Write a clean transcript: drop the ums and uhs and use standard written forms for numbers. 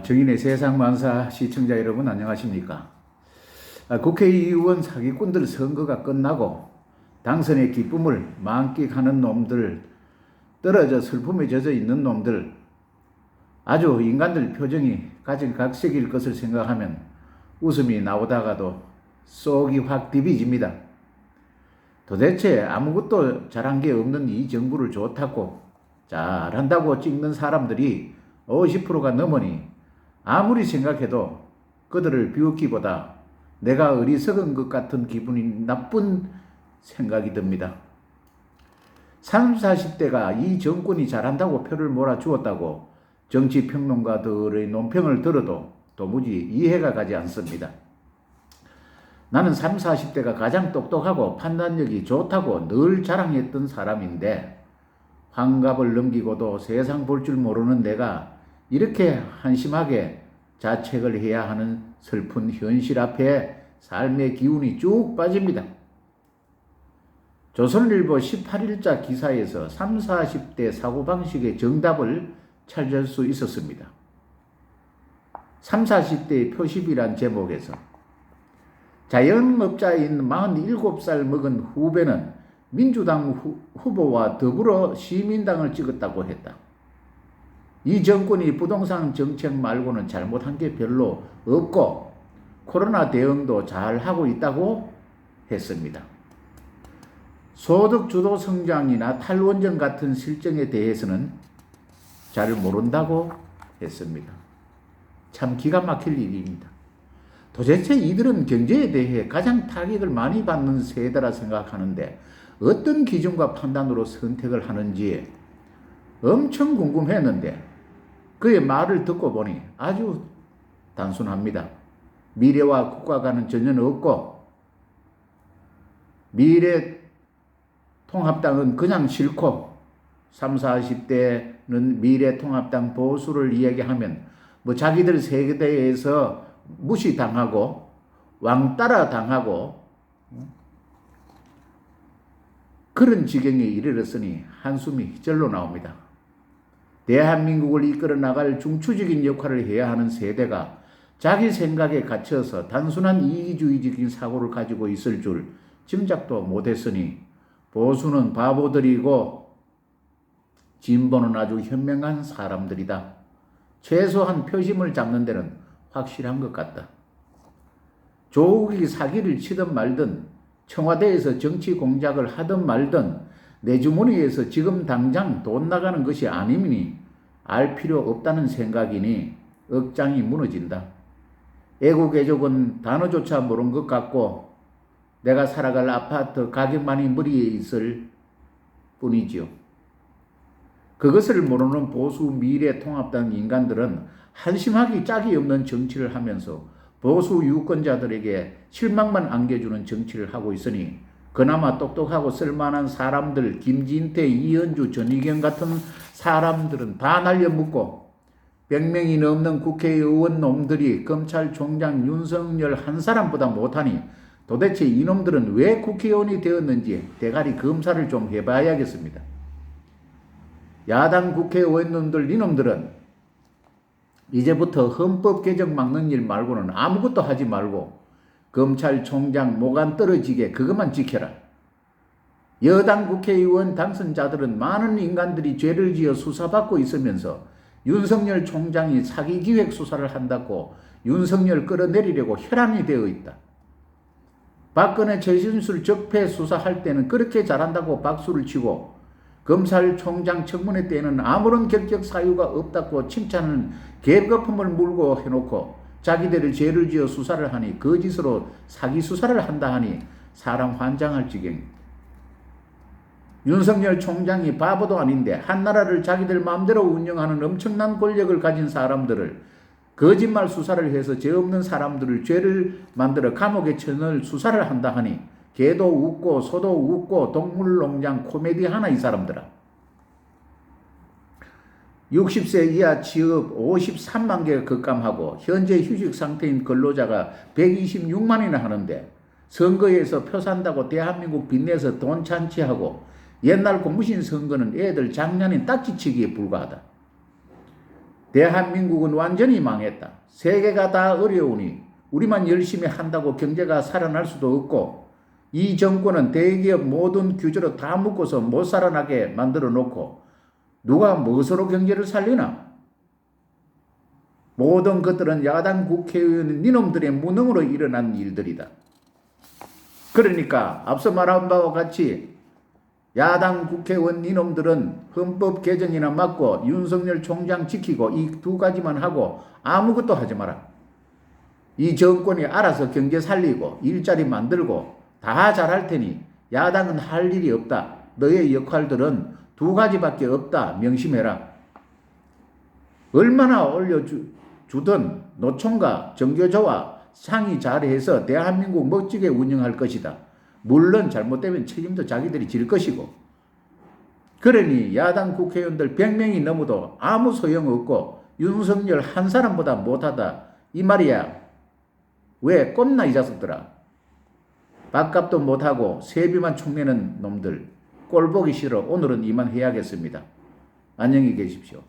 정인의 세상만사 시청자 여러분 안녕하십니까? 국회의원 사기꾼들 선거가 끝나고 당선의 기쁨을 만끽하는 놈들, 떨어져 슬픔에 젖어 있는 놈들, 아주 인간들 표정이 가진각색일 것을 생각하면 웃음이 나오다가도 속이 확 디비집니다. 도대체 아무것도 잘한 게 없는 이 정부를 좋다고 잘한다고 찍는 사람들이 50%가 넘으니 아무리 생각해도 그들을 비웃기보다 내가 어리석은 것 같은 기분이 나쁜 생각이 듭니다. 30, 40대가 이 정권이 잘한다고 표를 몰아주었다고 정치평론가들의 논평을 들어도 도무지 이해가 가지 않습니다. 나는 30, 40대가 가장 똑똑하고 판단력이 좋다고 늘 자랑했던 사람인데 환갑을 넘기고도 세상 볼 줄 모르는 내가 이렇게 한심하게 자책을 해야 하는 슬픈 현실 앞에 삶의 기운이 쭉 빠집니다. 조선일보 18일자 기사에서 30, 40대 사고방식의 정답을 찾을 수 있었습니다. 30, 40대의 표시비란 제목에서 자영업자인 47살 먹은 후배는 민주당 후보와 더불어 시민당을 찍었다고 했다. 이 정권이 부동산 정책 말고는 잘못한 게 별로 없고 코로나 대응도 잘하고 있다고 했습니다. 소득 주도 성장이나 탈원전 같은 실정에 대해서는 잘 모른다고 했습니다. 참 기가 막힐 일입니다. 도대체 이들은 경제에 대해 가장 타격을 많이 받는 세대라 생각하는데 어떤 기준과 판단으로 선택을 하는지 엄청 궁금했는데 그의 말을 듣고 보니 아주 단순합니다. 미래와 국가관은 전혀 없고 미래통합당은 그냥 싫고 30, 40대는 미래통합당 보수를 이야기하면 자기들 세대에서 무시당하고 왕따라 당하고 그런 지경에 이르렀으니 한숨이 절로 나옵니다. 대한민국을 이끌어 나갈 중추적인 역할을 해야 하는 세대가 자기 생각에 갇혀서 단순한 이기주의적인 사고를 가지고 있을 줄 짐작도 못했으니 보수는 바보들이고 진보는 아주 현명한 사람들이다. 최소한 표심을 잡는 데는 확실한 것 같다. 조국이 사기를 치든 말든 청와대에서 정치 공작을 하든 말든 내 주머니에서 지금 당장 돈 나가는 것이 아니니 알 필요 없다는 생각이니 억장이 무너진다. 애국애족은 단어조차 모른 것 같고 내가 살아갈 아파트 가격만이 머리에 있을 뿐이지요. 그것을 모르는 보수 미래통합당 인간들은 한심하기 짝이 없는 정치를 하면서 보수 유권자들에게 실망만 안겨주는 정치를 하고 있으니 그나마 똑똑하고 쓸만한 사람들 김진태, 이현주, 전희경 같은 사람들은 다 날려먹고 100명이 넘는 국회의원 놈들이 검찰총장 윤석열 한 사람보다 못하니 도대체 이놈들은 왜 국회의원이 되었는지 대가리 검사를 좀 해봐야겠습니다. 야당 국회의원님들 이놈들은 이제부터 헌법 개정 막는 일 말고는 아무것도 하지 말고 검찰총장 모간 떨어지게 그것만 지켜라. 여당 국회의원 당선자들은 많은 인간들이 죄를 지어 수사받고 있으면서 윤석열 총장이 사기기획 수사를 한다고 윤석열 끌어내리려고 혈안이 되어 있다. 박근혜 최순실 적폐 수사할 때는 그렇게 잘한다고 박수를 치고 검찰총장 청문회 때는 아무런 결격 사유가 없다고 칭찬은 개거품을 물고 해놓고 자기들을 죄를 지어 수사를 하니 거짓으로 사기 수사를 한다 하니 사람 환장할 지경. 윤석열 총장이 바보도 아닌데 한 나라를 자기들 마음대로 운영하는 엄청난 권력을 가진 사람들을 거짓말 수사를 해서 죄 없는 사람들을 죄를 만들어 감옥에 쳐넣을 수사를 한다 하니 개도 웃고 소도 웃고 동물농장 코미디 하나 이 사람들아. 60세 이하 취업 53만 개가 급감하고 현재 휴직 상태인 근로자가 126만이나 하는데 선거에서 표 산다고 대한민국 빚내서 돈 찬치하고 옛날 고무신 선거는 애들 장난인 딱지치기에 불과하다. 대한민국은 완전히 망했다. 세계가 다 어려우니 우리만 열심히 한다고 경제가 살아날 수도 없고 이 정권은 대기업 모든 규제로 다 묶어서 못 살아나게 만들어 놓고 누가 무엇으로 경제를 살리나? 모든 것들은 야당 국회의원 니놈들의 무능으로 일어난 일들이다. 그러니까 앞서 말한 바와 같이 야당 국회의원 니놈들은 헌법 개정이나 막고 윤석열 총장 지키고 이 두 가지만 하고 아무것도 하지 마라. 이 정권이 알아서 경제 살리고 일자리 만들고 다 잘할 테니 야당은 할 일이 없다. 너의 역할들은 두 가지밖에 없다. 명심해라. 얼마나 올려주든 노총과 정교조와 상의 잘해서 대한민국 멋지게 운영할 것이다. 물론 잘못되면 책임도 자기들이 질 것이고. 그러니 야당 국회의원들 100명이 넘어도 아무 소용없고 윤석열 한 사람보다 못하다. 이 말이야. 왜 꼽나 이 자식들아. 밥값도 못하고 세비만 축내는 놈들. 꼴 보기 싫어. 오늘은 이만 해야겠습니다. 안녕히 계십시오.